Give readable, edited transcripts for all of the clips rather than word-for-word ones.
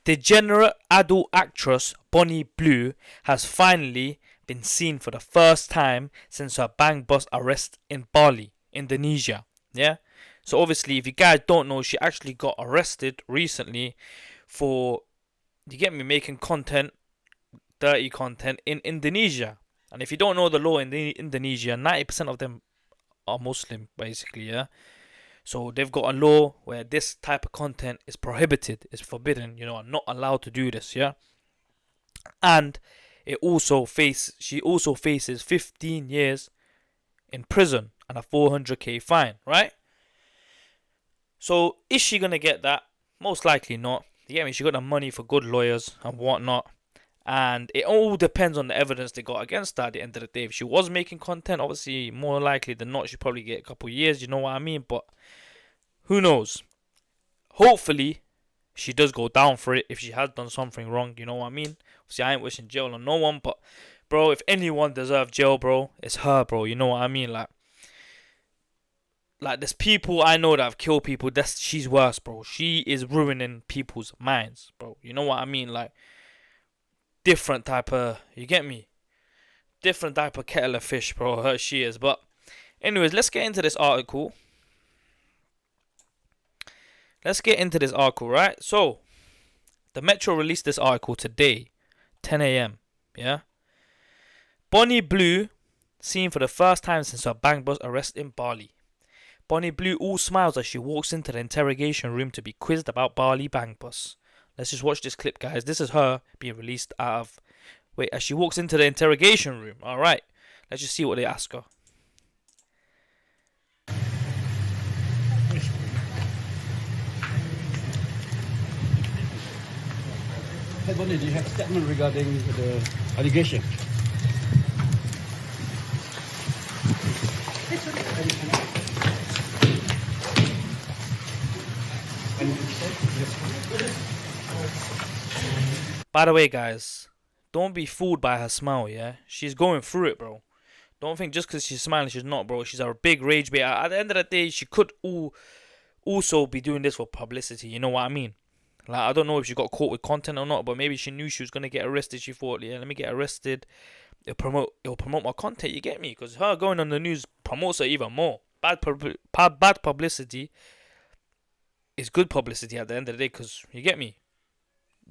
Degenerate adult actress Bonnie Blue has finally been seen for the first time since her bang bus arrest in Bali, Indonesia. Yeah? So obviously, if you guys don't know, she actually got arrested recently for, you get me, making content, dirty content in Indonesia. And if you don't know the law in Indonesia, 90% of them are Muslim, basically, yeah? So they've got a law where this type of content is prohibited, is forbidden, are not allowed to do this, yeah? And she also faces 15 years in prison and a 400k fine, right? So is she gonna get that? Most likely not. You get me? She got the money for good lawyers and whatnot. And it all depends on the evidence they got against her at the end of the day. If she was making content, obviously, more likely than not, she'd probably get a couple of years, you know what I mean? But who knows? Hopefully, she does go down for it if she has done something wrong, you know what I mean? Obviously, I ain't wishing jail on no one, but, bro, if anyone deserves jail, bro, it's her, bro, you know what I mean? Like there's people I know that have killed people. She's worse, bro. She is ruining people's minds, bro. You know what I mean? Like, different type of, you get me? Different type of kettle of fish, bro. Her she is. But anyways, let's get into this article. Right? So, the Metro released this article today, 10 a.m. Yeah? Bonnie Blue seen for the first time since her bang bus arrest in Bali. Bonnie Blue all smiles as she walks into the interrogation room to be quizzed about Bali bang bus. Let's just watch this clip, guys. This is her being released out of... Wait, as she walks into the interrogation room. Alright. Let's just see what they ask her. Hey Bonnie, do you have a statement regarding the allegation? By the way, guys, don't be fooled by her smile, yeah? She's going through it, bro. Don't think just because she's smiling, she's not, bro. She's a big rage bait. At the end of the day, she could also be doing this for publicity, you know what I mean? Like, I don't know if she got caught with content or not, but maybe she knew she was going to get arrested. She thought, yeah, let me get arrested. It'll promote my content, you get me? Because her going on the news promotes her even more. Bad publicity is good publicity at the end of the day, because, you get me?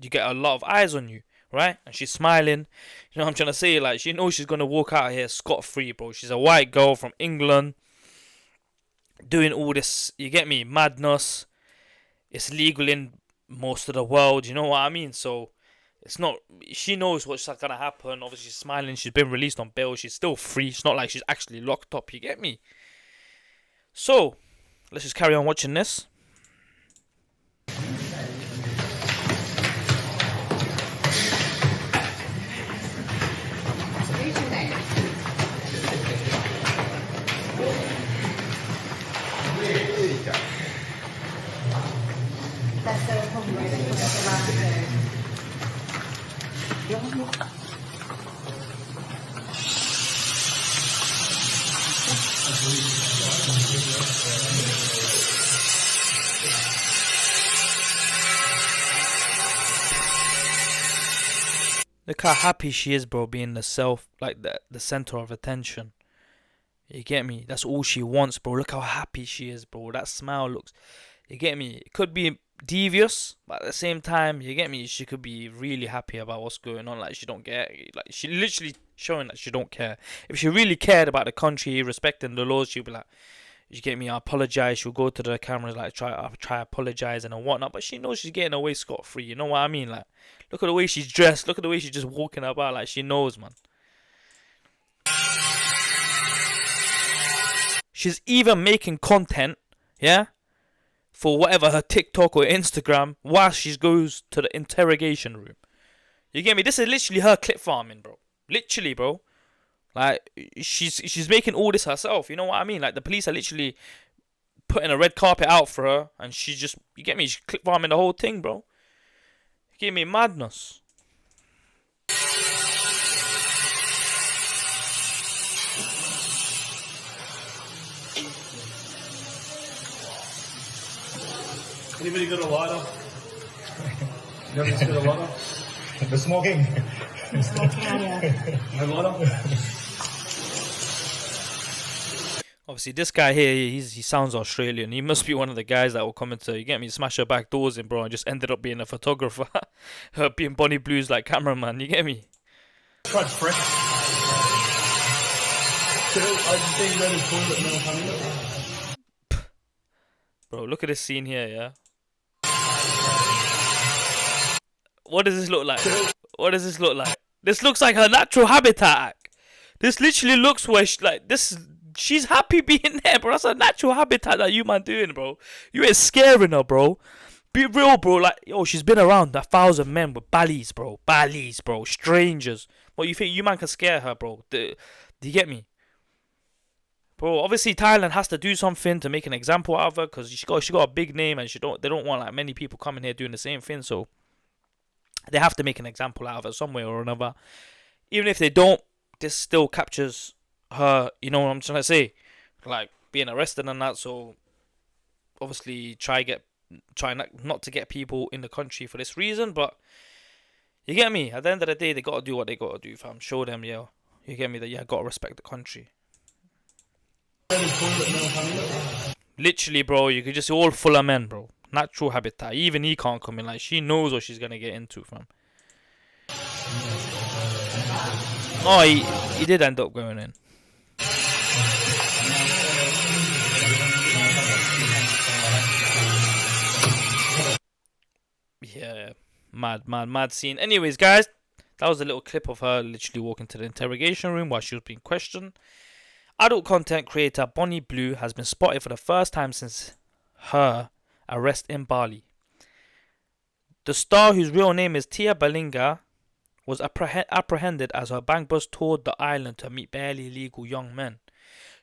You get a lot of eyes on you, right? And she's smiling. You know what I'm trying to say? Like, she knows she's going to walk out here scot-free, bro. She's a white girl from England doing all this, you get me, madness. It's legal in most of the world, you know what I mean? So, it's not, she knows what's going to happen. Obviously, she's smiling. She's been released on bail. She's still free. It's not like she's actually locked up, you get me? So, let's just carry on watching this. Look how happy she is, bro, being the center of attention. You get me? That's all she wants, bro. Look how happy she is, bro. That smile looks... You get me? It could be devious, but at the same time, you get me? She could be really happy about what's going on. Like, she don't care. Like, she literally showing that she don't care. If she really cared about the country, respecting the laws, she'd be like, you get me? I apologize. She'll go to the cameras, like, try apologizing and whatnot. But she knows she's getting away scot-free. You know what I mean? Like, look at the way she's dressed. Look at the way she's just walking about. Like, she knows, man. She's even making content, yeah, for whatever, her TikTok or Instagram, while she goes to the interrogation room. You get me? This is literally her clip farming, bro. Literally, bro. Like, she's making all this herself. You know what I mean? Like, the police are literally putting a red carpet out for her, and she just, you get me? She's clip farming the whole thing, bro. You get me? Madness. Anybody got a lighter? You haven't still a lot of? The smoking. A lot of? Obviously, this guy here, he sounds Australian. He must be one of the guys that will come into, you get me, smash her back doors in, bro, and just ended up being a photographer. Her being Bonnie Blue's like cameraman, you get me? Quite fresh. I think that is toilet now, honey. Bro, look at this scene here, yeah? What does this look like? What does this look like? This looks like her natural habitat. This literally looks where she's happy being there, bro. That's a natural habitat that you man doing, bro. You ain't scaring her, bro. Be real, bro. Like, yo, she's been around 1,000 men with Balis, bro. Balis, bro. Strangers. What, you think you man can scare her, bro? Do you get me? Bro, obviously Thailand has to do something to make an example out of her, because she got a big name, and they don't want like many people coming here doing the same thing, so they have to make an example out of her some way or another. Even if they don't, this still captures her, you know what I'm trying to say? Like, being arrested and that, so obviously try not to get people in the country for this reason, but you get me? At the end of the day, they gotta do what they gotta do, fam. Show them, yo. You get me? That, yeah, gotta respect the country. Literally, bro, you could just see all full of men, bro. Natural habitat. Even he can't come in. Like, she knows what she's gonna get into, fam. Oh, he did end up going in. Yeah, mad scene. Anyways, guys, that was a little clip of her literally walking to the interrogation room while she was being questioned. Adult content creator Bonnie Blue has been spotted for the first time since her arrest in Bali. The star, whose real name is Tia Balinga, was apprehended as her bank bus toured the island to meet barely legal young men.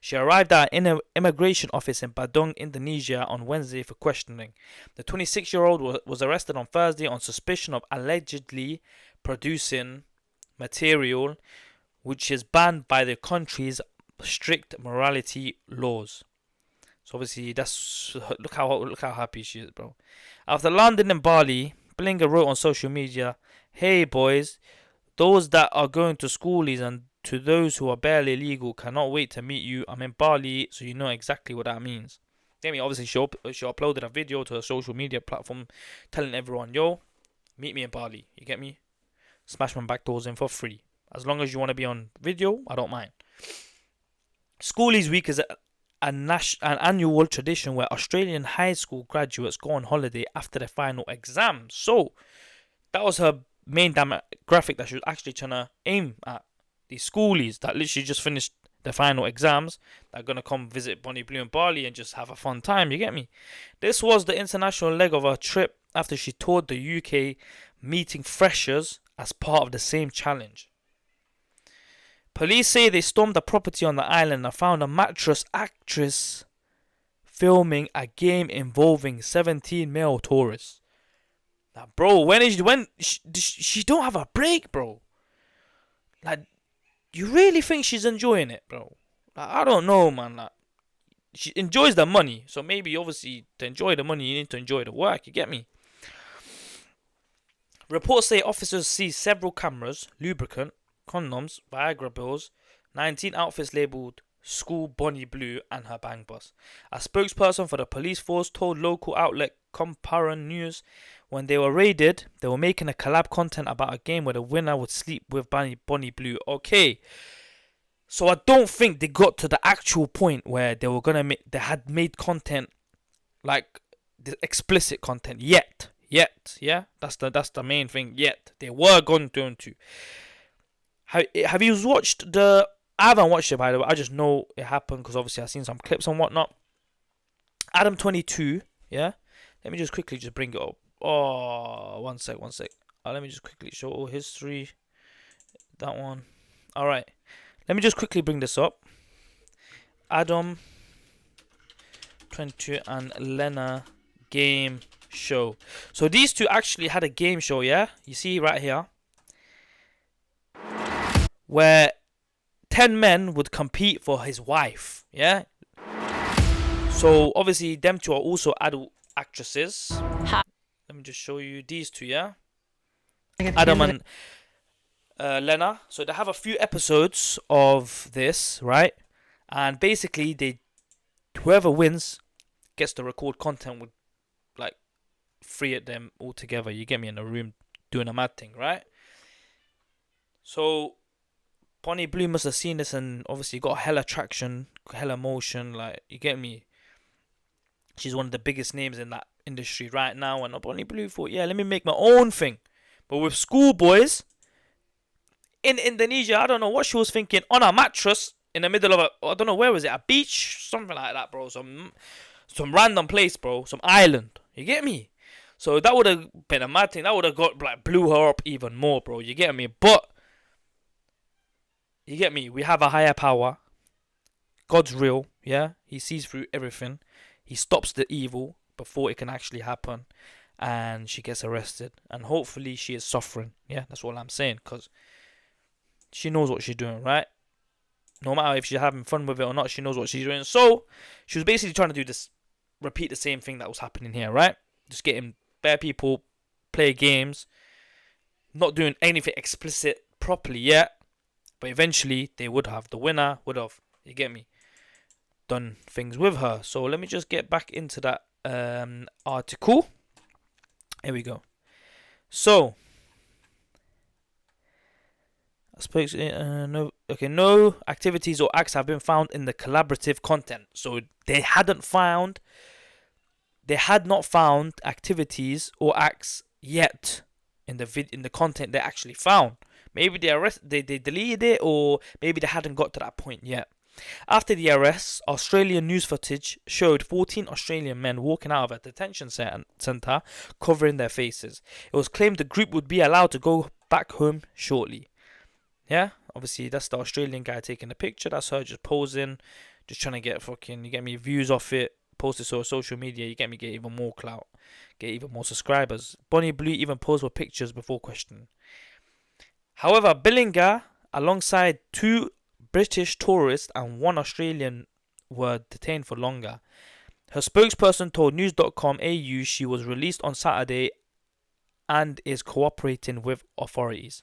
She arrived at an immigration office in Badung, Indonesia on Wednesday for questioning. The 26-year-old was arrested on Thursday on suspicion of allegedly producing material which is banned by the country's strict morality laws. So obviously look how happy she is, bro. After landing in Bali, Blinga wrote on social media, "Hey boys, those that are going to schoolies and to those who are barely legal, cannot wait to meet you. I'm in Bali, so you know exactly what that means." Obviously she uploaded a video to her social media platform telling everyone, yo, meet me in Bali. You get me? Smash my back doors in for free. As long as you want to be on video, I don't mind. Schoolies Week is an annual tradition where Australian high school graduates go on holiday after their final exams. So that was her main demographic that she was actually trying to aim at. These schoolies that literally just finished their final exams, that are going to come visit Bonnie Blue in Bali and just have a fun time, you get me? This was the international leg of her trip after she toured the UK meeting freshers as part of the same challenge. Police say they stormed a property on the island and found a mattress actress filming a game involving 17 male tourists. Now, bro, she don't have a break, bro. Like, you really think she's enjoying it, bro? Like, I don't know, man. Like, she enjoys the money, so maybe obviously to enjoy the money, you need to enjoy the work. You get me? Reports say officers see several cameras, lubricant, condoms, Viagra pills, 19 outfits labelled School Bonnie Blue and her bang bus. A spokesperson for the police force told local outlet Comparan News when they were raided, they were making a collab content about a game where the winner would sleep with Bonnie Blue. Okay, so I don't think they got to the actual point where they were gonna they had made content like the explicit content yet. Yeah, that's the main thing. Yet they were going to. Have you watched the? I haven't watched it, by the way. I just know it happened because obviously I've seen some clips and whatnot. Adam 22, yeah. Let me just quickly bring it up. Oh, one sec. Let me just quickly show all history. That one. All right. Let me just quickly bring this up. Adam 22 and Lena game show. So these two actually had a game show, yeah. You see right here, where 10 men would compete for his wife, yeah? So, obviously, them two are also adult actresses. Let me just show you these two, yeah? Adam and Lena. So they have a few episodes of this, right? And basically, whoever wins gets to record content with like three of them all together. You get me, in a room doing a mad thing, right? So Bonnie Blue must have seen this and obviously got hella traction, hella motion. Like, you get me? She's one of the biggest names in that industry right now. And Bonnie Blue thought, yeah, let me make my own thing. But with schoolboys in Indonesia, I don't know what she was thinking, on a mattress in the middle of I don't know, where was it? A beach? Something like that, bro. Some random place, bro. Some island. You get me? So that would have been a mad thing. That would have blew her up even more, bro. You get me? But you get me? We have a higher power. God's real, yeah? He sees through everything. He stops the evil before it can actually happen. And she gets arrested. And hopefully she is suffering. Yeah, that's all I'm saying. Because she knows what she's doing, right? No matter if she's having fun with it or not, she knows what she's doing. So, she was basically trying to do this, repeat the same thing that was happening here, right? Just getting bare people, play games, not doing anything explicit properly yet. But eventually, they would have. The winner would have, you get me, done things with her. So, let me just get back into that article. Here we go. So, I suppose no activities or acts have been found in the collaborative content. So they had not found activities or acts yet in the content they actually found. Maybe they deleted it, or maybe they hadn't got to that point yet. After the arrests, Australian news footage showed 14 Australian men walking out of a detention centre covering their faces. It was claimed the group would be allowed to go back home shortly. Yeah, obviously that's the Australian guy taking the picture. That's her just posing, just trying to get fucking, you get me, views off it. Post it on social media, you get me, get even more clout, get even more subscribers. Bonnie Blue even posed for pictures before questioning. However, Billinger, alongside 2 British tourists and 1 Australian, were detained for longer. Her spokesperson told news.com.au she was released on Saturday and is cooperating with authorities.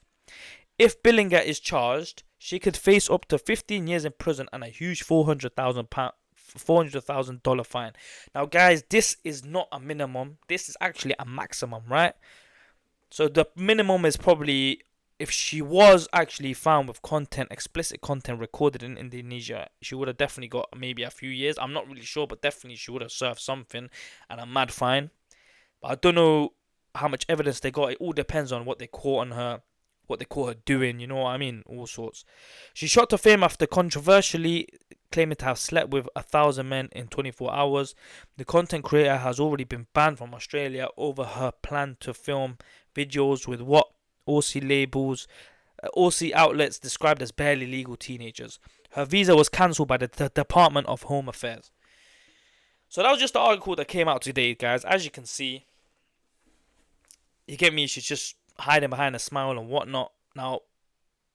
If Billinger is charged, she could face up to 15 years in prison and a huge $400,000 fine. Now, guys, this is not a minimum. This is actually a maximum, right? So the minimum is probably, if she was actually found with explicit content recorded in Indonesia, she would have definitely got maybe a few years. I'm not really sure, but definitely she would have served something and a mad fine. But I don't know how much evidence they got. It all depends on what they caught on her, what they call her doing, you know what I mean? All sorts. She shot to fame after controversially claiming to have slept with 1,000 men in 24 hours. The content creator has already been banned from Australia over her plan to film videos with what Aussie outlets described as barely legal teenagers. Her visa was cancelled by the Department of Home Affairs. So that was just the article that came out today, guys. As you can see, you get me, she's just hiding behind a smile and whatnot. Now,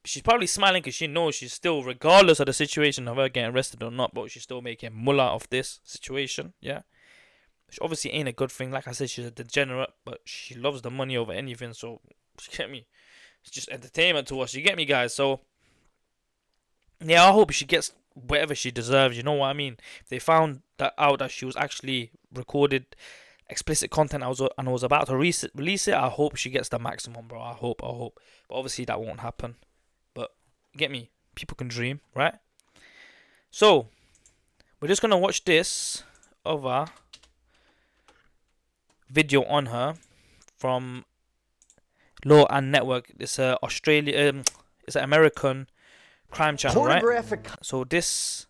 she's probably smiling because she knows she's still, regardless of the situation of her getting arrested or not, but she's still making mullah of this situation, yeah? Which obviously ain't a good thing. Like I said, she's a degenerate, but she loves the money over anything, so, you get me? It's just entertainment to us, you get me, guys? So, yeah, I hope she gets whatever she deserves, you know what I mean? If they found out that she was actually recorded explicit content and I was about to release it, I hope she gets the maximum, bro. I hope. But obviously that won't happen. But get me, people can dream, right? So we're just gonna watch this other video on her from Law and Network. It's a it's an American crime channel, right? So this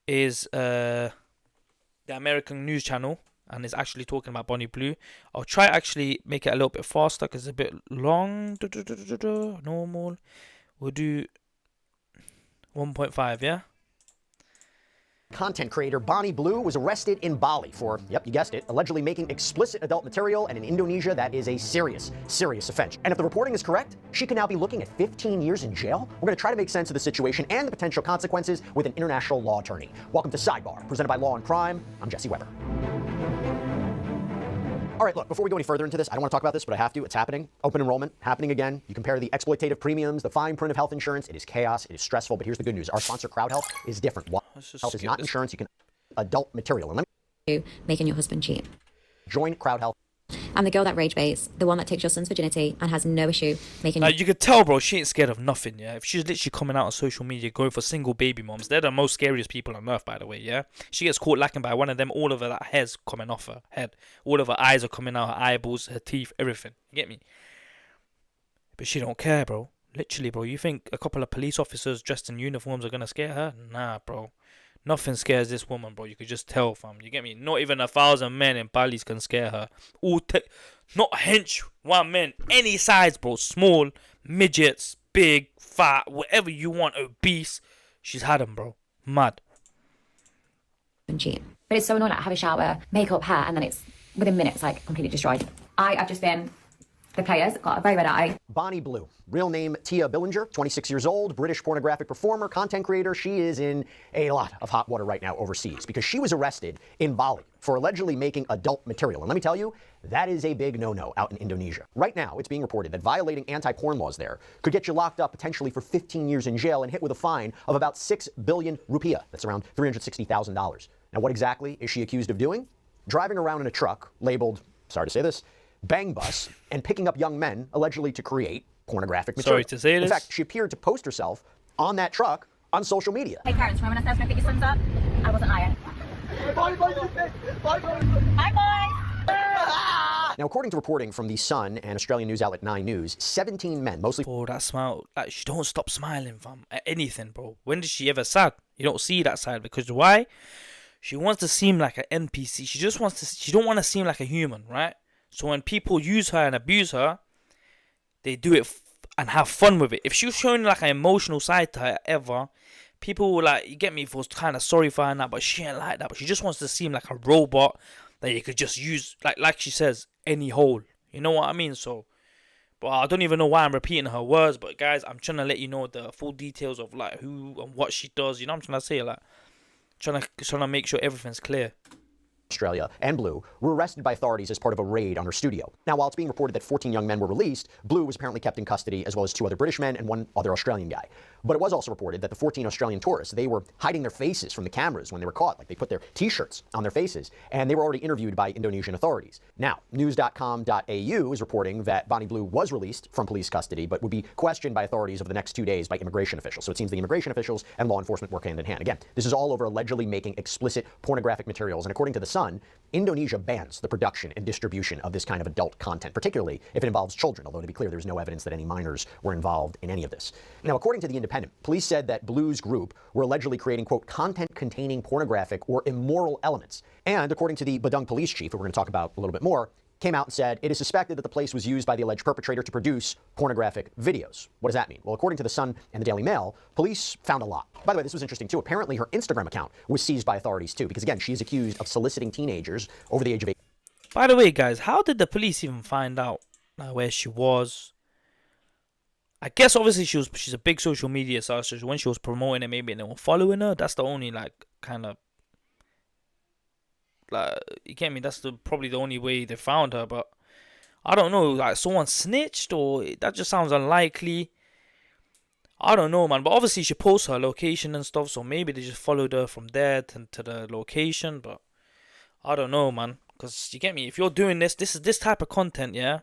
is the American news channel, and it's actually talking about Bonnie Blue. I'll try actually make it a little bit faster because it's a bit long. Normal. We'll do 1.5, yeah? Content creator Bonnie Blue was arrested in Bali for, yep, you guessed it, allegedly making explicit adult material, and in Indonesia that is a serious offense. And if the reporting is correct, she could now be looking at 15 years in jail. We're going to try to make sense of the situation and the potential consequences with an international law attorney. Welcome to Sidebar, presented by Law and Crime. I'm Jesse Weber. All right, look, before we go any further into this, I don't want to talk about this, but I have to. It's happening. Open enrollment, happening again. You compare the exploitative premiums, the fine print of health insurance. It is chaos. It is stressful. But here's the good news. Our sponsor, Crowd Health, is different. Health is not insurance. You can adult material. And let me making your husband cheat. join Crowd Health. I'm the girl that rage baits, the one that takes your son's virginity and has no issue making. You could tell, bro, she ain't scared of nothing, yeah? If she's literally coming out on social media going for single baby moms, they're the most scariest people on earth, by the way, yeah? She gets caught lacking by one of them, all of her like, hair's coming off her head. All of her eyes are coming out, her eyeballs, her teeth, everything. You get me? But she don't care, bro. Literally, bro. You think a couple of police officers dressed in uniforms are gonna scare her? Nah, bro. Nothing scares this woman, bro. You could just tell, fam. You get me? Not even 1,000 men in Bali can scare her. Not hench, one men, any size, bro. Small, midgets, big, fat, whatever you want, obese. She's had them, bro. Mad. Cheat. But it's so annoying, like, have a shower, makeup, hair, and then it's within minutes, like, completely destroyed. I've just been the players, got a very red eye. Bonnie Blue, real name Tia Billinger, 26 years old, British pornographic performer, content creator. She is in a lot of hot water right now overseas because she was arrested in Bali for allegedly making adult material. And let me tell you, that is a big no-no out in Indonesia. Right now, it's being reported that violating anti-porn laws there could get you locked up potentially for 15 years in jail and hit with a fine of about 6 billion rupiah. That's around $360,000. Now, what exactly is she accused of doing? Driving around in a truck labeled, sorry to say this, bang bus, and picking up young men allegedly to create pornographic material. Sorry to say this. In fact, she appeared to post herself on that truck on social media. Hey parents, remember when I said I was going to pick your sons up? I wasn't lying. Bye boys! Now, according to reporting from The Sun and Australian news outlet 9 News, 17 men, mostly... Bro, that smile, like, she don't stop smiling, fam, at anything, bro. When does she ever sad? You don't see that side, because why? She wants to seem like an NPC. She don't want to seem like a human, right? So when people use her and abuse her, they do it and have fun with it. If she was showing like an emotional side to her ever, people will, like, you get me, feel kind of sorry for her and that, but she ain't like that. But she just wants to seem like a robot that you could just use, like she says, any hole. You know what I mean? So, but I don't even know why I'm repeating her words. But guys, I'm trying to let you know the full details of like who and what she does. You know what I'm trying to say? Like, trying to make sure everything's clear. Australia and Blue were arrested by authorities as part of a raid on her studio. Now, while it's being reported that 14 young men were released, Blue was apparently kept in custody, as well as 2 other British men and 1 other Australian guy. But it was also reported that the 14 Australian tourists, they were hiding their faces from the cameras when they were caught. Like, they put their t-shirts on their faces, and they were already interviewed by Indonesian authorities. Now, news.com.au is reporting that Bonnie Blue was released from police custody, but would be questioned by authorities over the next 2 days by immigration officials. So it seems the immigration officials and law enforcement work hand in hand. Again, this is all over allegedly making explicit pornographic materials, and according to The Sun, Indonesia bans the production and distribution of this kind of adult content, particularly if it involves children, although to be clear, there's no evidence that any minors were involved in any of this. Now, according to The Independent, police said that Blue's group were allegedly creating, quote, content containing pornographic or immoral elements. And according to the Badung police chief, who we're going to talk about a little bit more, came out and said it is suspected that the place was used by the alleged perpetrator to produce pornographic videos. What does that mean? Well, according to The Sun and the Daily Mail, police found a lot. By the way, this was interesting too. Apparently, her Instagram account was seized by authorities too, because again, she is accused of soliciting teenagers over the age of 8. By the way, guys, how did the police even find out where she was? I guess obviously she's a big social media star, so when she was promoting it, maybe they were following her. That's the only kind of you get me. That's probably the only way they found her. But I don't know, like someone snitched, or that just sounds unlikely. I don't know, man. But obviously she posts her location and stuff, so maybe they just followed her from there to the location. But I don't know, man. Because you get me, if you're doing this is this type of content, yeah,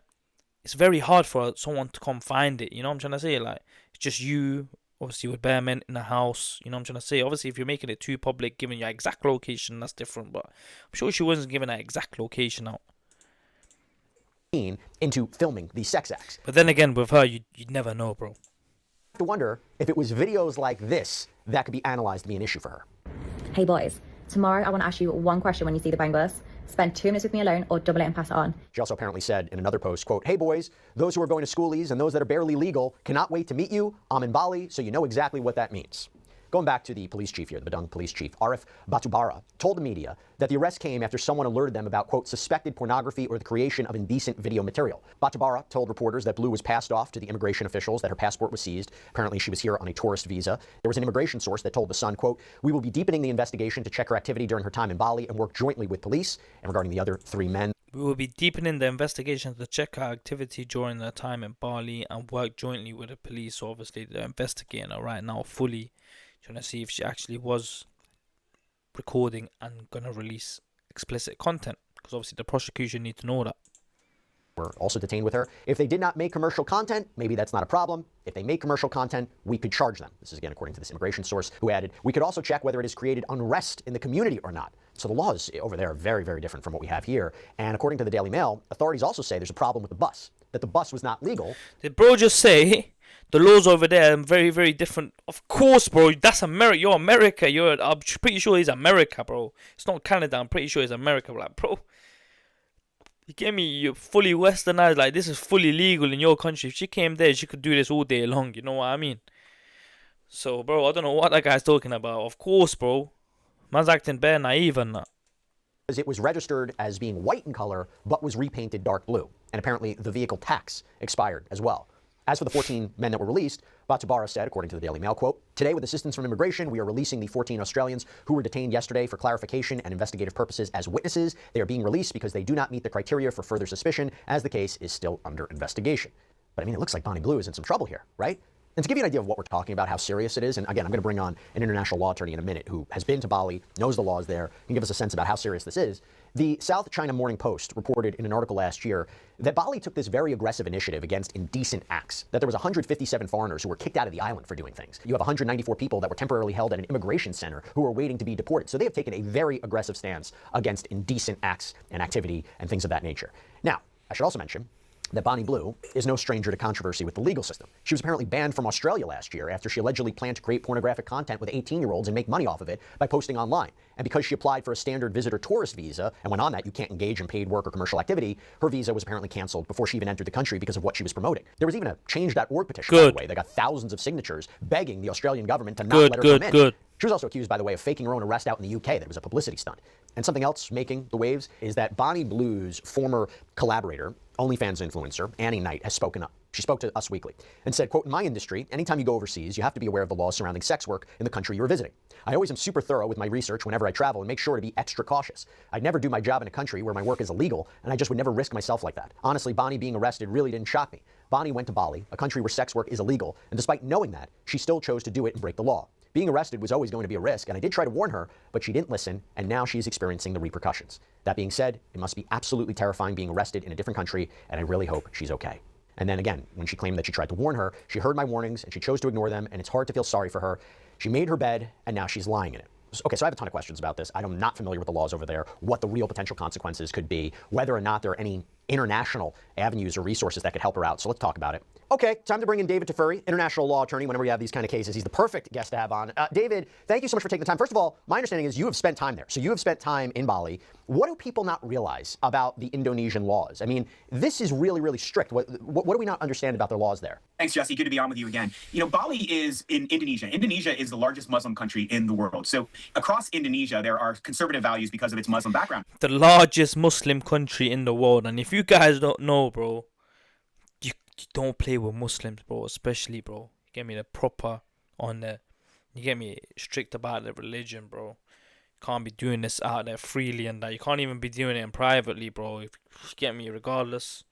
it's very hard for someone to come find it. You know what I'm trying to say? Like, it's just you, obviously, with bare men in a house. You know what I'm trying to say? Obviously, if you're making it too public, giving your exact location, that's different. But I'm sure she wasn't giving that exact location out. Into filming these sex acts. But then again, with her, you'd never know, bro. To wonder if it was videos like this that could be analyzed to be an issue for her. Hey boys, tomorrow I want to ask you one question when you see the bang bus. Spend 2 minutes with me alone or double it and pass it on. She also apparently said in another post, quote, "Hey boys, those who are going to schoolies and those that are barely legal cannot wait to meet you. I'm in Bali, so you know exactly what that means." Going back to the police chief here, the Badung police chief, Arif Batubara, told the media that the arrest came after someone alerted them about, quote, suspected pornography or the creation of indecent video material. Batubara told reporters that Blue was passed off to the immigration officials, that her passport was seized. Apparently, she was here on a tourist visa. There was an immigration source that told The Sun, quote, we will be deepening the investigation to check her activity during her time in Bali and work jointly with police. And regarding the other 3 men, we will be deepening the investigation to check her activity during her time in Bali and work jointly with the police. So obviously, they're investigating her right now fully, trying to see if she actually was recording and going to release explicit content, because obviously the prosecution need to know that. were also detained with her. If they did not make commercial content, maybe that's not a problem. If they make commercial content, we could charge them. This is again according to this immigration source, who added, we could also check whether it has created unrest in the community or not. So the laws over there are very, very different from what we have here. And according to the Daily Mail, authorities also say there's a problem with the bus, that the bus was not legal. Did bro just say the laws over there are very, very different? Of course, bro. That's America. You're America. I'm pretty sure he's America, bro. It's not Canada. I'm pretty sure it's America. Like, bro, you get me? You're fully westernized. Like, this is fully legal in your country. If she came there, she could do this all day long. You know what I mean? So, bro, I don't know what that guy's talking about. Of course, bro. Man's acting bare naive and that. It was registered as being white in color, but was repainted dark blue. And apparently the vehicle tax expired as well. As for the 14 men that were released, Batsubara said, according to the Daily Mail, quote, today, with assistance from immigration, we are releasing the 14 Australians who were detained yesterday for clarification and investigative purposes as witnesses. They are being released because they do not meet the criteria for further suspicion, as the case is still under investigation. But I mean, it looks like Bonnie Blue is in some trouble here, right? And to give you an idea of what we're talking about, how serious it is, and again, I'm going to bring on an international law attorney in a minute who has been to Bali, knows the laws there, and give us a sense about how serious this is. The South China Morning Post reported in an article last year that Bali took this very aggressive initiative against indecent acts, that there was 157 foreigners who were kicked out of the island for doing things. You have 194 people that were temporarily held at an immigration center who were waiting to be deported. So they have taken a very aggressive stance against indecent acts and activity and things of that nature. Now, I should also mention that Bonnie Blue is no stranger to controversy with the legal system. She was apparently banned from Australia last year after she allegedly planned to create pornographic content with 18-year-olds and make money off of it by posting online. And because she applied for a standard visitor tourist visa, and when on that you can't engage in paid work or commercial activity, her visa was apparently canceled before she even entered the country because of what she was promoting. There was even a change.org petition, by the way, that got thousands of signatures begging the Australian government to not let her come in. She was also accused, by the way, of faking her own arrest out in the UK. That it was a publicity stunt. And something else making the waves is that Bonnie Blue's former collaborator, OnlyFans influencer, Annie Knight, has spoken up. She spoke to Us Weekly and said, quote, in my industry, anytime you go overseas, you have to be aware of the laws surrounding sex work in the country you're visiting. I always am super thorough with my research whenever I travel and make sure to be extra cautious. I'd never do my job in a country where my work is illegal, and I just would never risk myself like that. Honestly, Bonnie being arrested really didn't shock me. Bonnie went to Bali, a country where sex work is illegal, and despite knowing that, she still chose to do it and break the law. Being arrested was always going to be a risk, and I did try to warn her, but she didn't listen, and now she's experiencing the repercussions. That being said, it must be absolutely terrifying being arrested in a different country, and I really hope she's okay. And then again, when she claimed that she tried to warn her, she heard my warnings, and she chose to ignore them, and it's hard to feel sorry for her. She made her bed, and now she's lying in it. Okay, so I have a ton of questions about this. I'm not familiar with the laws over there, what the real potential consequences could be, whether or not there are any international avenues or resources that could help her out. So let's talk about it. Okay, time to bring in David Tafuri, international law attorney. Whenever we have these kind of cases, he's the perfect guest to have on. David, thank you so much for taking the time. First of all, my understanding is you have spent time there. So you have spent time in Bali. What do people not realize about the Indonesian laws? I mean, this is really, really strict. What do we not understand about their laws there? Thanks, Jesse. Good to be on with you again. You know, Bali is in Indonesia. Indonesia is the largest Muslim country in the world. So across Indonesia, there are conservative values because of its Muslim background. The largest Muslim country in the world. And if you guys don't know, bro, you don't play with Muslims, bro. Especially, bro. You get me? The proper on the... You get me? Strict about the religion, bro. You can't be doing this out there freely and that. You can't even be doing it in privately, bro. If you get me? Regardless.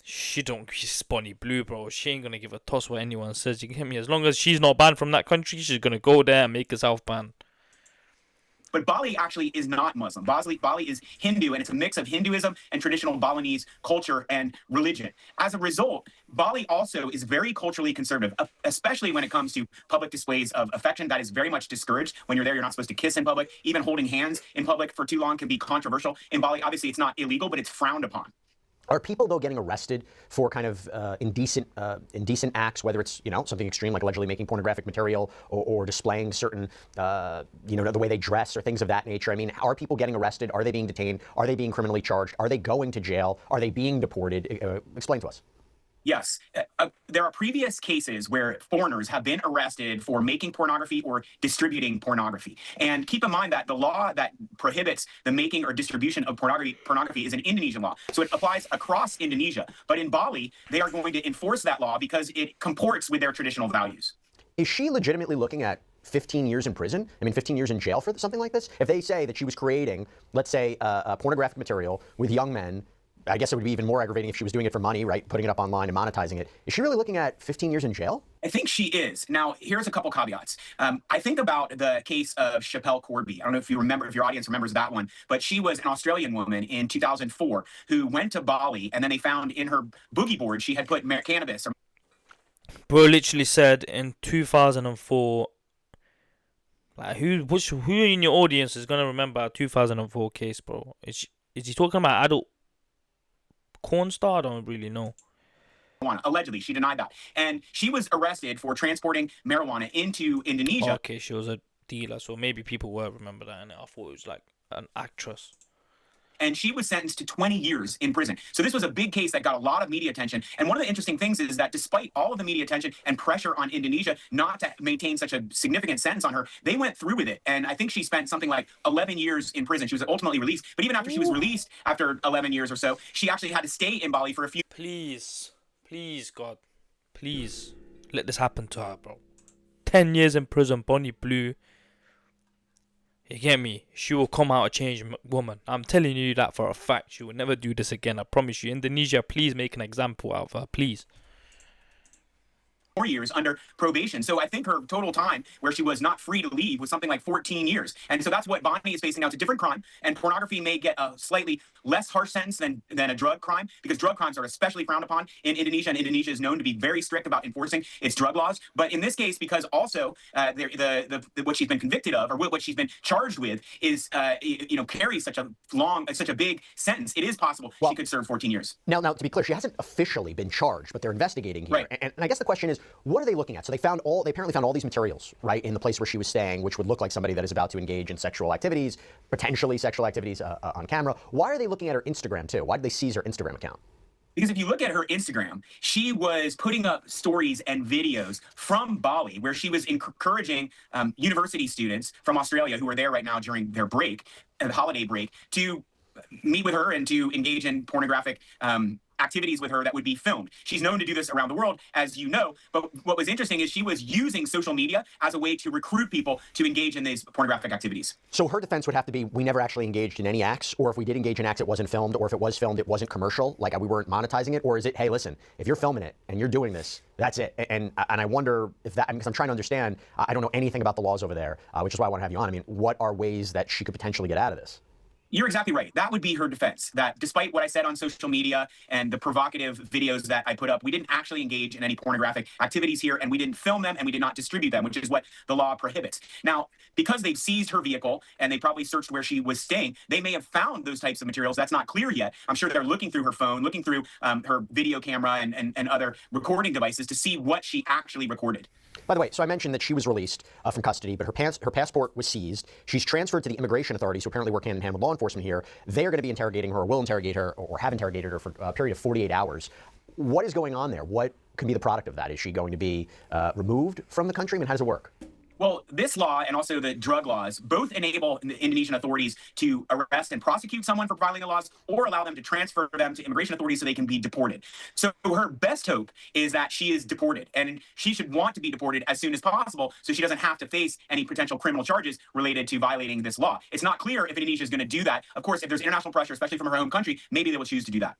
She's Bonnie Blue, bro. She ain't gonna give a toss what anyone says. You get me? As long as she's not banned from that country, she's gonna go there and make herself banned. But Bali actually is not Muslim. Bali is Hindu, and it's a mix of Hinduism and traditional Balinese culture and religion. As a result, Bali also is very culturally conservative, especially when it comes to public displays of affection. That is very much discouraged. When you're there, you're not supposed to kiss in public. Even holding hands in public for too long can be controversial. In Bali, obviously, it's not illegal, but it's frowned upon. Are people, though, getting arrested for kind of indecent acts, whether it's, you know, something extreme like allegedly making pornographic material or displaying certain, you know, the way they dress or things of that nature? I mean, are people getting arrested? Are they being detained? Are they being criminally charged? Are they going to jail? Are they being deported? Explain to us. Yes. There are previous cases where foreigners have been arrested for making pornography or distributing pornography. And keep in mind that the law that prohibits the making or distribution of pornography is an Indonesian law. So it applies across Indonesia. But in Bali, they are going to enforce that law because it comports with their traditional values. Is she legitimately looking at 15 years in prison? I mean, 15 years in jail for something like this? If they say that she was creating, let's say, pornographic material with young men, I guess it would be even more aggravating if she was doing it for money, right? Putting it up online and monetizing it. Is she really looking at 15 years in jail? I think she is. Now, here's a couple caveats. I think about the case of Chappelle Corby. I don't know if you remember, if your audience remembers that one, but she was an Australian woman in 2004 who went to Bali, and then they found in her boogie board she had put cannabis. Bro literally said in 2004. Like who in your audience is gonna remember a 2004 case, bro? Is he talking about adult corn star? I don't really know. Allegedly, she denied that. And she was arrested for transporting marijuana into Indonesia. Okay, she was a dealer, so maybe people will remember that. And I thought it was like an actress. And she was sentenced to 20 years in prison. So this was a big case that got a lot of media attention. And one of the interesting things is that despite all of the media attention and pressure on Indonesia not to maintain such a significant sentence on her, they went through with it. And I think she spent something like 11 years in prison. She was ultimately released. But even after she was released, after 11 years or so, she actually had to stay in Bali for a few. Please, God, please let this happen to her, bro. 10 years in prison, Bonnie Blue. You get me? She will come out a changed woman. I'm telling you that for a fact. She will never do this again. I promise you. Indonesia, please make an example out of her. Please. 4 years under probation. So I think her total time where she was not free to leave was something like 14 years. And so that's what Bonnie is facing now. It's a different crime. And pornography may get a slightly less harsh sentence than a drug crime, because drug crimes are especially frowned upon in Indonesia. And Indonesia is known to be very strict about enforcing its drug laws. But in this case, because also what she's been convicted of, or what she's been charged with, is carries such a big sentence, it is possible she could serve 14 years. Now, to be clear, she hasn't officially been charged, but they're investigating here. Right. And I guess the question is, what are they looking at? So they apparently found all these materials, right, in the place where she was staying, which would look like somebody that is about to engage in sexual activities, potentially sexual activities on camera. Why are they looking at her Instagram too? Why did they seize her Instagram account? Because if you look at her Instagram, she was putting up stories and videos from Bali, where she was encouraging university students from Australia who are there right now during their break, the holiday break, to meet with her and to engage in pornographic activities with her that would be filmed. She's known to do this around the world, as you know, but what was interesting is she was using social media as a way to recruit people to engage in these pornographic activities. So her defense would have to be, we never actually engaged in any acts, or if we did engage in acts, it wasn't filmed, or if it was filmed, it wasn't commercial, like we weren't monetizing it, or is it, hey, listen, if you're filming it and you're doing this, that's it. And I wonder if that, because I'm trying to understand, I don't know anything about the laws over there, which is why I want to have you on. I mean, what are ways that she could potentially get out of this? You're exactly right. That would be her defense, that despite what I said on social media and the provocative videos that I put up, we didn't actually engage in any pornographic activities here, and we didn't film them, and we did not distribute them, which is what the law prohibits. Now, because they've seized her vehicle and they probably searched where she was staying, they may have found those types of materials. That's not clear yet. I'm sure they're looking through her phone, looking through her video camera and other recording devices to see what she actually recorded. By the way, so I mentioned that she was released from custody, but her passport was seized. She's transferred to the immigration authorities, who apparently work hand in hand with law enforcement here. They are going to be interrogating her, or will interrogate her, or have interrogated her for a period of 48 hours. What is going on there? What can be the product of that? Is she going to be removed from the country? I mean, how does it work? Well, this law and also the drug laws both enable the Indonesian authorities to arrest and prosecute someone for violating the laws, or allow them to transfer them to immigration authorities so they can be deported. So her best hope is that she is deported, and she should want to be deported as soon as possible so she doesn't have to face any potential criminal charges related to violating this law. It's not clear if Indonesia is going to do that. Of course, if there's international pressure, especially from her home country, maybe they will choose to do that.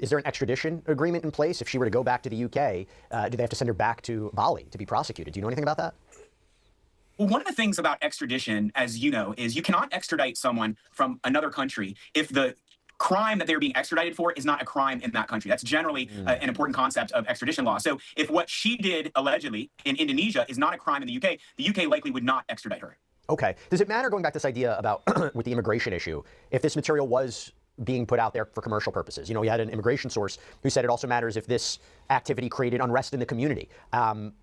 Is there an extradition agreement in place? If she were to go back to the UK, do they have to send her back to Bali to be prosecuted? Do you know anything about that? Well, one of the things about extradition, as you know, is you cannot extradite someone from another country if the crime that they're being extradited for is not a crime in that country. That's generally an important concept of extradition law. So if what she did allegedly in Indonesia is not a crime in the UK likely would not extradite her. Okay. Does it matter, going back to this idea about with the immigration issue, if this material was being put out there for commercial purposes? You know, we had an immigration source who said it also matters if this activity created unrest in the community.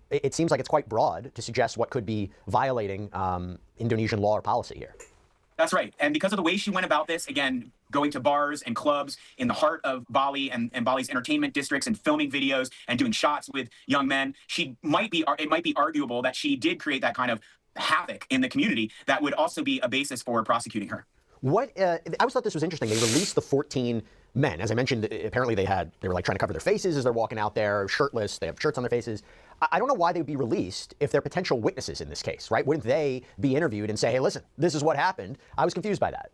It seems like it's quite broad to suggest what could be violating Indonesian law or policy here. That's right. And because of the way she went about this, again, going to bars and clubs in the heart of Bali and Bali's entertainment districts and filming videos and doing shots with young men, it might be arguable that she did create that kind of havoc in the community that would also be a basis for prosecuting her. I always thought this was interesting. They released the 14 men. As I mentioned, apparently they were like trying to cover their faces as they're walking out there, shirtless. They have shirts on their faces. I don't know why they would be released if they're potential witnesses in this case, right? Wouldn't they be interviewed and say, hey, listen, this is what happened? I was confused by that.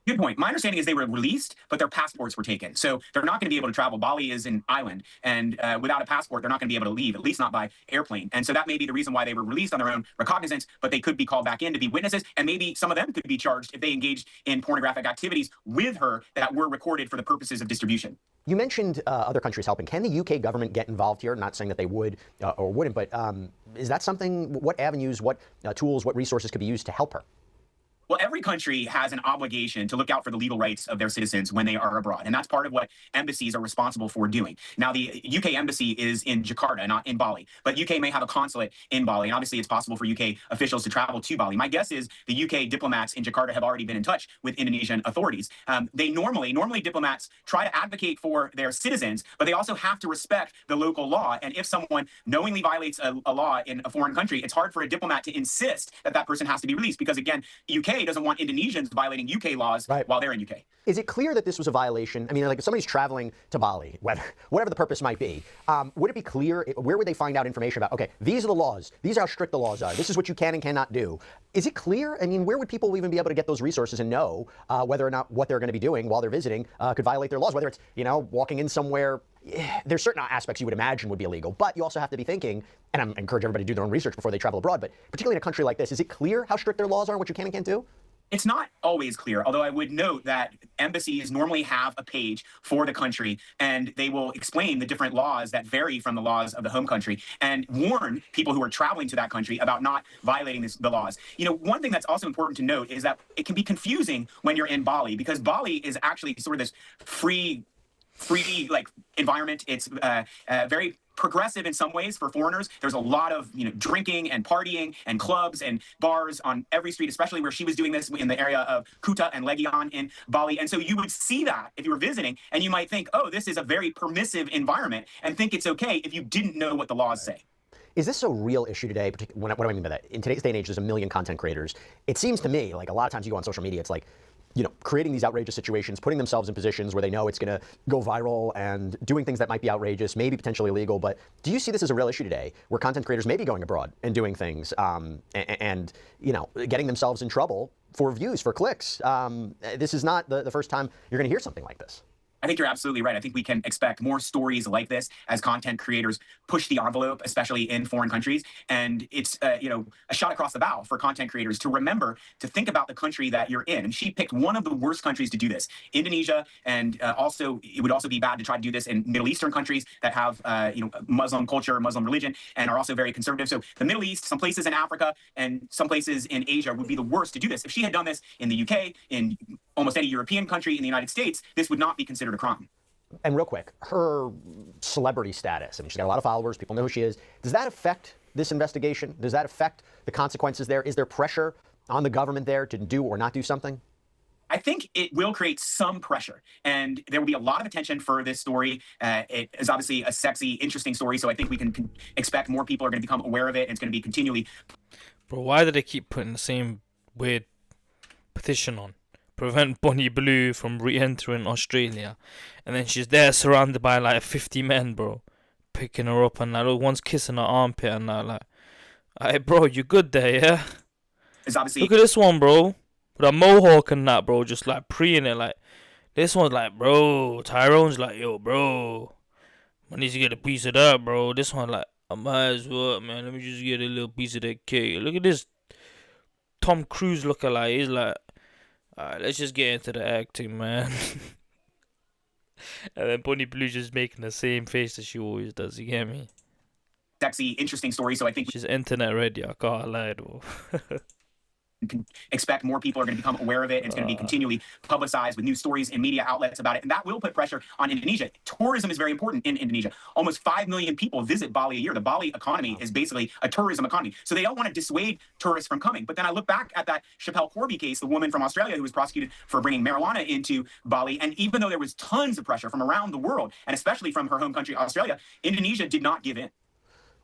Good point. My understanding is they were released, but their passports were taken. So they're not going to be able to travel. Bali is an island, and without a passport, they're not going to be able to leave, at least not by airplane. And so that may be the reason why they were released on their own recognizance, but they could be called back in to be witnesses, and maybe some of them could be charged if they engaged in pornographic activities with her that were recorded for the purposes of distribution. You mentioned other countries helping. Can the UK government get involved here? Not saying that they would or wouldn't, but is that something, what avenues, what tools, what resources could be used to help her? Well, every country has an obligation to look out for the legal rights of their citizens when they are abroad. And that's part of what embassies are responsible for doing. Now, the UK embassy is in Jakarta, not in Bali. But UK may have a consulate in Bali. And obviously, it's possible for UK officials to travel to Bali. My guess is the UK diplomats in Jakarta have already been in touch with Indonesian authorities. They normally diplomats try to advocate for their citizens, but they also have to respect the local law. And if someone knowingly violates a law in a foreign country, it's hard for a diplomat to insist that that person has to be released because, again, UK doesn't want Indonesians violating UK laws while they're in UK. Is it clear that this was a violation? I mean, like if somebody's traveling to Bali, whatever the purpose might be, would it be clear, where would they find out information about, okay, these are the laws, these are how strict the laws are, this is what you can and cannot do. Is it clear? I mean, where would people even be able to get those resources and know whether or not what they're going to be doing while they're visiting could violate their laws, whether it's, walking in somewhere. There's certain aspects you would imagine would be illegal, but you also have to be thinking, and I encourage everybody to do their own research before they travel abroad, but particularly in a country like this, is it clear how strict their laws are and what you can and can't do? It's not always clear, although I would note that embassies normally have a page for the country, and they will explain the different laws that vary from the laws of the home country and warn people who are traveling to that country about not violating the laws. One thing that's also important to note is that it can be confusing when you're in Bali, because Bali is actually sort of this free like environment. It's very progressive in some ways for foreigners. There's a lot of drinking and partying and clubs and bars on every street, especially where she was doing this in the area of Kuta and Legian in Bali. And so you would see that if you were visiting, and you might think, oh, this is a very permissive environment, and think it's okay if you didn't know what the laws say. Is this a real issue today? What do I mean by that? In today's day and age, there's a million content creators. It seems to me like a lot of times you go on social media, it's like, creating these outrageous situations, putting themselves in positions where they know it's going to go viral and doing things that might be outrageous, maybe potentially illegal. But do you see this as a real issue today where content creators may be going abroad and doing things and getting themselves in trouble for views, for clicks? This is not the first time you're going to hear something like this. I think you're absolutely right. I think we can expect more stories like this as content creators push the envelope, especially in foreign countries. And it's a shot across the bow for content creators to remember to think about the country that you're in. And she picked one of the worst countries to do this, Indonesia, and also it would also be bad to try to do this in Middle Eastern countries that have Muslim culture, Muslim religion, and are also very conservative. So the Middle East, some places in Africa, and some places in Asia would be the worst to do this. If she had done this in the UK, in almost any European country, in the United States, this would not be considered a crime. And real quick, her celebrity status, I mean, she's got a lot of followers, people know who she is. Does that affect this investigation? Does that affect the consequences there? Is there pressure on the government there to do or not do something? I think it will create some pressure, and there will be a lot of attention for this story. It is obviously a sexy, interesting story, so I think we can expect more people are going to become aware of it, and it's going to be continually. Bro, why do they keep putting the same weird petition on? Prevent Bonnie Blue from re-entering Australia. And then she's there surrounded by like 50 men, bro. Picking her up and like, one's kissing her armpit and that, like, hey, bro, you good there, yeah? It's obviously. Look at this one, bro. With a mohawk and that, bro. Just like preeing it, like. This one's like, bro. Tyrone's like, yo, bro. I need to get a piece of that, bro. This one, like, I might as well, man. Let me just get a little piece of that cake. Look at this Tom Cruise lookalike. He's like, alright, let's just get into the acting, man. And then Bonnie Blue just making the same face that she always does. You get me? Sexy, interesting story. So I think she's internet ready. I can't lie, though. can expect more people are going to become aware of it, and it's going to be continually publicized with news stories and media outlets about it, and that will put pressure on Indonesia. Tourism is very important in Indonesia. Almost 5 million people visit Bali a year. The Bali economy is basically a tourism economy, so they don't want to dissuade tourists from coming. But then I look back at that Chappelle Corby case, the woman from Australia who was prosecuted for bringing marijuana into Bali, and even though there was tons of pressure from around the world, and especially from her home country, Australia, Indonesia did not give in.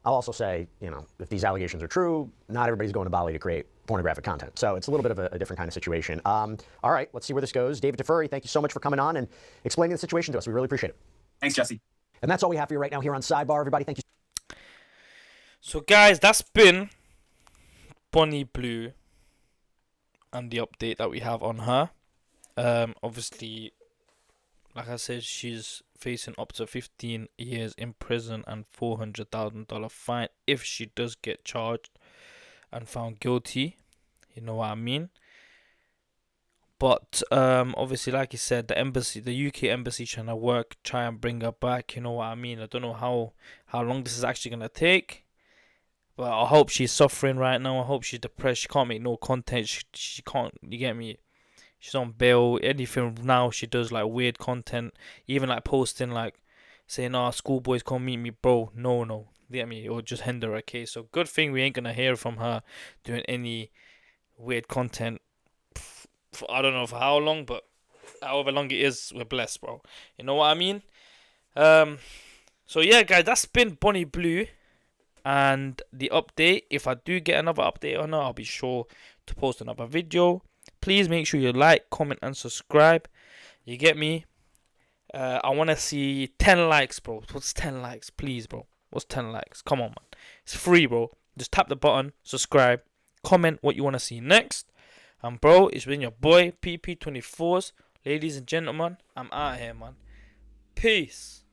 I'll also say, you know, if these allegations are true, not everybody's going to Bali to create pornographic content. So it's a little bit of a different kind of situation. All right, let's see where this goes. David Tefuri, thank you so much for coming on and explaining the situation to us. We really appreciate it. Thanks, Jesse. And that's all we have for you right now here on Sidebar. Everybody, thank you. So guys, that's been Bonnie Blue and the update that we have on her. Obviously, like I said, she's facing up to 15 years in prison and $400,000 fine if she does get charged and found guilty. You know what I mean? But obviously, like you said, the embassy, the UK embassy, trying to try and bring her back. You know what I mean? I don't know how long this is actually gonna take, but I hope she's suffering right now. I hope she's depressed. She can't make no content. She can't. You get me? She's on bail. Anything now she does like weird content, even like posting like saying, "Oh, schoolboys come meet me, bro." No. You get me? It will just hinder her case. So good thing we ain't gonna hear from her doing any weird content. I don't know for how long, but however long it is, we're blessed, bro. You know what I mean? So yeah, guys, that's been Bonnie Blue and the update. If I do get another update on her, I'll be sure to post another video. Please make sure you like, comment, and subscribe. You get me? I want to see 10 likes, bro. What's 10 likes? Please, bro. What's 10 likes? Come on, man. It's free, bro. Just tap the button, subscribe, comment what you want to see next. And, bro, it's been your boy, PP24s. Ladies and gentlemen, I'm out here, man. Peace.